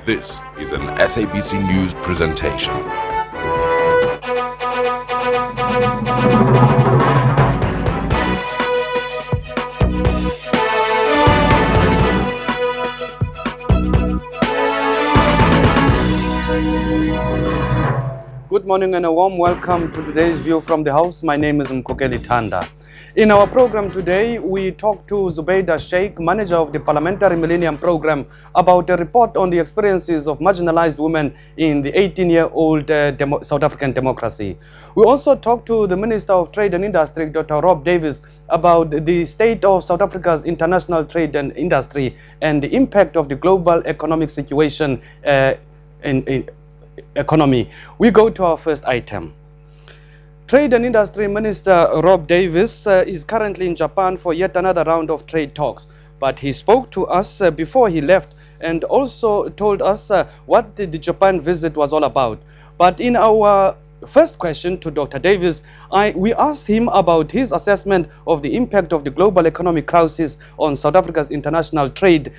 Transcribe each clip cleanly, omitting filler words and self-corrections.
This is an SABC News presentation. Good morning and a warm welcome to today's View from the House. My name is Mkokeli Tanda. In our program today, we talk to Zubaida Sheikh, manager of the Parliamentary Millennium Program, about a report on the experiences of marginalized women in the 18-year-old South African democracy. We also talk to the Minister of Trade and Industry, Dr. Rob Davies, about the state of South Africa's international trade and industry and the impact of the global economic situation in economy. We go to our first item. Trade and Industry Minister Rob Davies is currently in Japan for yet another round of trade talks. But he spoke to us before he left and also told us what the Japan visit was all about. But in our first question to Dr. Davies, we asked him about his assessment of the impact of the global economic crisis on South Africa's international trade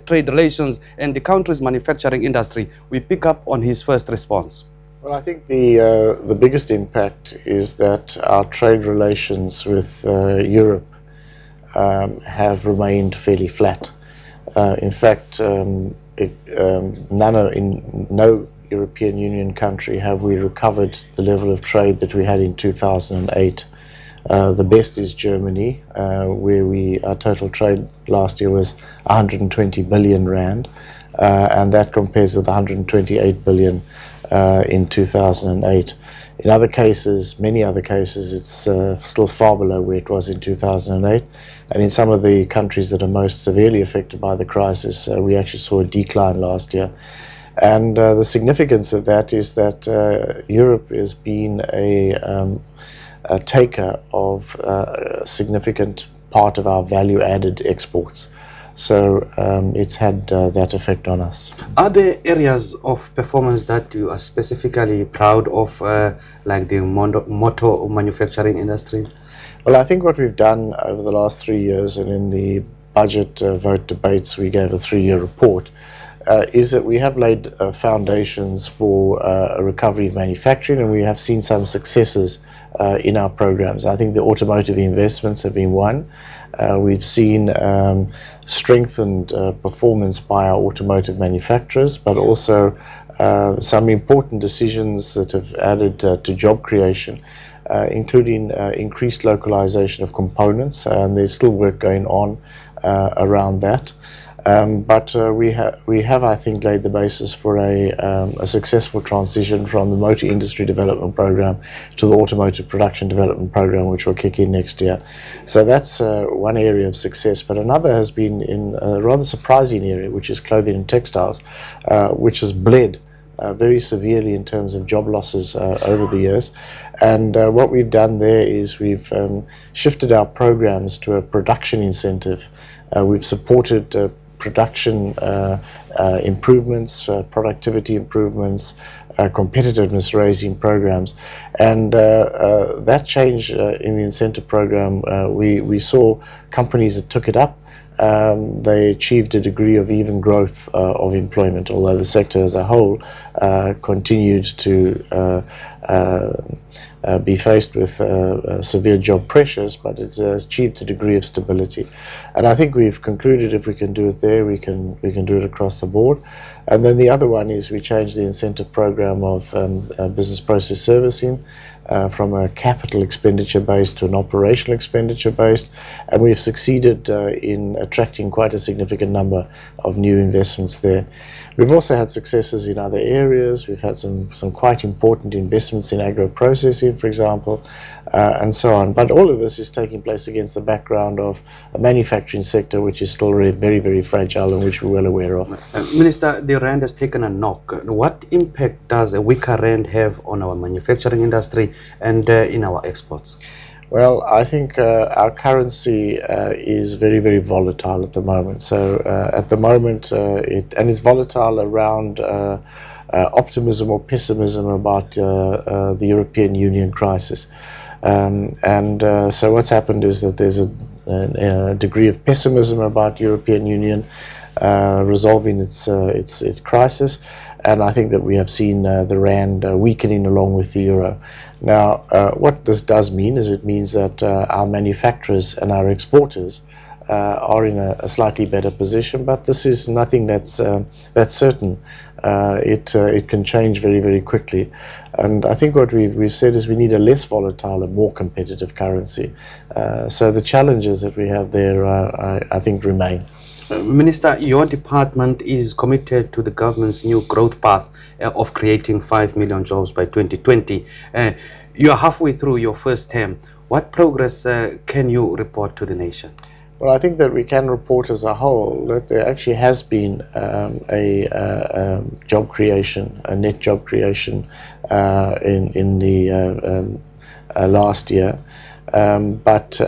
relations and the country's manufacturing industry. We pick up on his first response. Well, I think the biggest impact is that our trade relations with Europe have remained fairly flat. In fact, in no European Union country have we recovered the level of trade that we had in 2008. The best is Germany, where our total trade last year was 120 billion rand, and that compares with 128 billion in 2008. In other cases, many other cases, it's still far below where it was in 2008. And in some of the countries that are most severely affected by the crisis, we actually saw a decline last year. And the significance of that is that Europe has been a taker of a significant part of our value-added exports. So it's had that effect on us. Are there areas of performance that you are specifically proud of, like the motor manufacturing industry? Well, I think what we've done over the last 3 years, and in the budget vote debates we gave a 3-year report, is that we have laid foundations for a recovery of manufacturing, and we have seen some successes in our programs. I think the automotive investments have been one. We've seen strengthened performance by our automotive manufacturers, but also some important decisions that have added to job creation, including increased localization of components, and there's still work going on around that. But we have, I think, laid the basis for a successful transition from the motor industry development program to the automotive production development program, which will kick in next year. So that's one area of success. But another has been in a rather surprising area, which is clothing and textiles, which has bled very severely in terms of job losses over the years. And what we've done there is we've shifted our programs to a production incentive. We've supported production improvements, productivity improvements, competitiveness raising programs, and that change in the incentive program, we saw companies that took it up. They achieved a degree of even growth of employment, although the sector as a whole continued to be faced with severe job pressures, but it's achieved a degree of stability. And I think we've concluded if we can do it there, we can do it across the board. And then the other one is we changed the incentive program of business process servicing from a capital expenditure based to an operational expenditure based, and we've succeeded in attracting quite a significant number of new investments there. We've also had successes in other areas. We've had some quite important investments in agro-processing, for example, and so on. But all of this is taking place against the background of a manufacturing sector which is still very, very fragile and which we're well aware of. Minister, the rand has taken a knock. What impact does a weaker rand have on our manufacturing industry and in our exports? Well, I think our currency is very, very volatile at the moment. So at the moment, it's volatile around optimism or pessimism about the European Union crisis. So what's happened is that there's a degree of pessimism about European Union. resolving its crisis, and I think that we have seen the rand weakening along with the euro. Now, what this does mean is it means that our manufacturers and our exporters are in a slightly better position, but this is nothing that's certain. It can change very, very quickly, and I think what we've said is we need a less volatile and more competitive currency. So the challenges that we have there, I think, remain. Minister, your department is committed to the government's new growth path of creating 5 million jobs by 2020. You are halfway through your first term. What progress can you report to the nation? Well, I think that we can report as a whole that there actually has been a job creation, a net job creation in the last year. But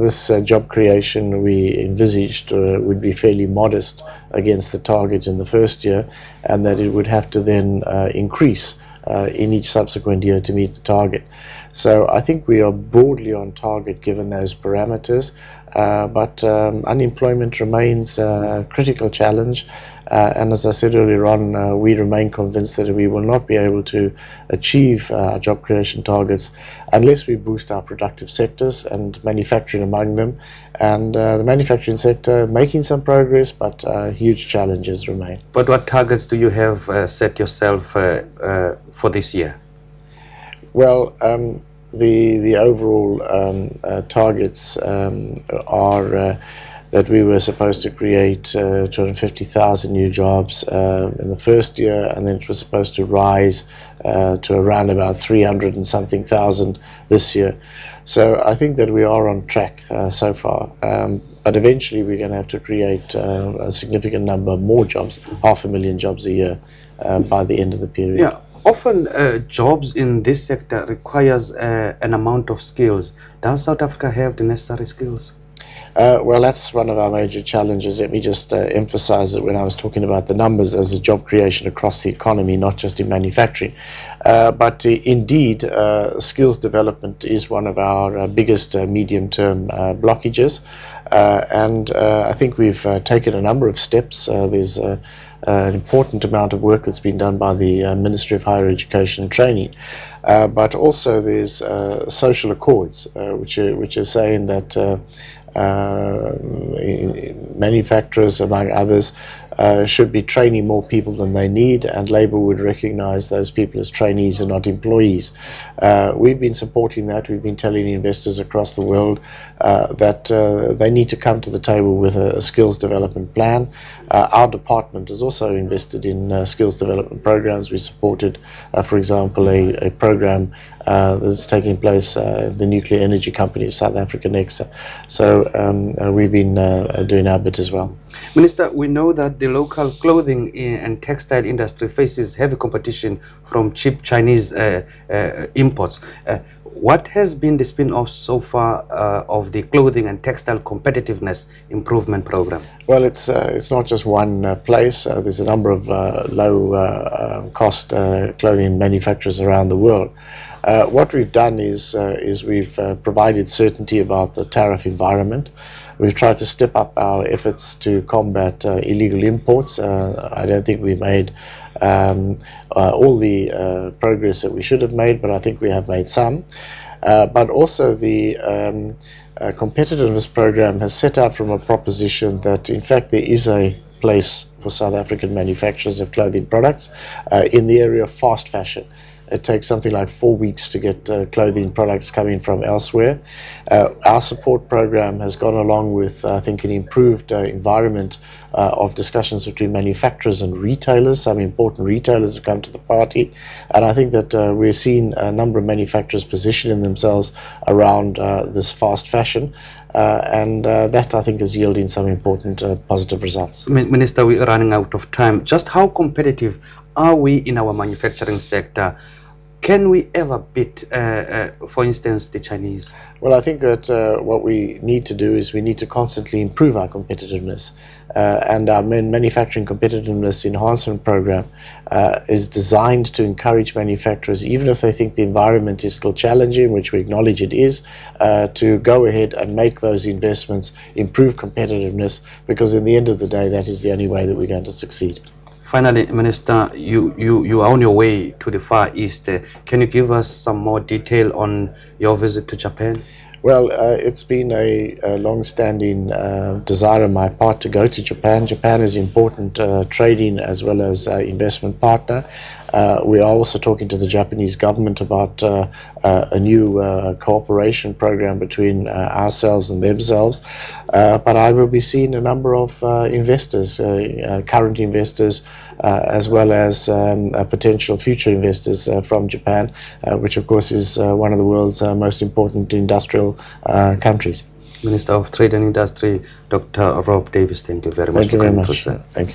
this job creation we envisaged would be fairly modest against the target in the first year, and that it would have to then increase in each subsequent year to meet the target. So I think we are broadly on target given those parameters, but unemployment remains a critical challenge, and as I said earlier on, we remain convinced that we will not be able to achieve our job creation targets unless we boost our productive sectors, and manufacturing among them, and the manufacturing sector making some progress, but huge challenges remain. But what targets do you have set yourself for this year? Well, the overall targets are that we were supposed to create 250,000 new jobs in the first year, and then it was supposed to rise to around about 300 and something thousand this year. So I think that we are on track so far, but eventually we're going to have to create a significant number more jobs, 500,000 jobs a year by the end of the period. Yeah. Often jobs in this sector requires an amount of skills. Does South Africa have the necessary skills? Well, that's one of our major challenges. Let me just emphasize that when I was talking about the numbers as a job creation across the economy, not just in manufacturing. But indeed, skills development is one of our biggest medium-term blockages. And I think we've taken a number of steps. There's an important amount of work that's been done by the Ministry of Higher Education and Training. But also there's social accords, which are saying that manufacturers, among others, should be training more people than they need, and Labour would recognise those people as trainees and not employees. We've been supporting that. We've been telling investors across the world that they need to come to the table with a skills development plan. Our department has also invested in skills development programs. We supported, for example, a program that's taking place the nuclear energy company of South Africa, NEXA. So we've been doing our bit as well. Minister, we know that the local clothing and textile industry faces heavy competition from cheap Chinese imports. What has been the spin-off so far of the clothing and textile competitiveness improvement program? Well, it's not just one place. There's a number of low-cost clothing manufacturers around the world. What we've done is we've provided certainty about the tariff environment. We've tried to step up our efforts to combat illegal imports. I don't think we made all the progress that we should have made, but I think we have made some. But also the competitiveness program has set out from a proposition that in fact there is a place for South African manufacturers of clothing products in the area of fast fashion. It takes something like 4 weeks to get clothing products coming from elsewhere. Our support program has gone along with, I think, an improved environment of discussions between manufacturers and retailers. Some important retailers have come to the party, and I think that we're seeing a number of manufacturers positioning themselves around this fast fashion, and that, I think, is yielding some important positive results. Minister, we are running out of time. Just how competitive are we in our manufacturing sector Can we ever beat, for instance, the Chinese? Well, I think that what we need to do is we need to constantly improve our competitiveness. And our manufacturing competitiveness enhancement program is designed to encourage manufacturers, even if they think the environment is still challenging, which we acknowledge it is, to go ahead and make those investments, improve competitiveness, because in the end of the day, that is the only way that we're going to succeed. Finally, Minister, you are on your way to the Far East. Can you give us some more detail on your visit to Japan? Well, it's been a long-standing desire on my part to go to Japan. Japan is an important trading as well as investment partner. We are also talking to the Japanese government about a new cooperation program between ourselves and themselves. But I will be seeing a number of investors, current investors, as well as potential future investors from Japan, which of course is one of the world's most important industrial countries. Minister of Trade and Industry, Dr. Rob Davis, thank you very much. Thank you very much. Thank you.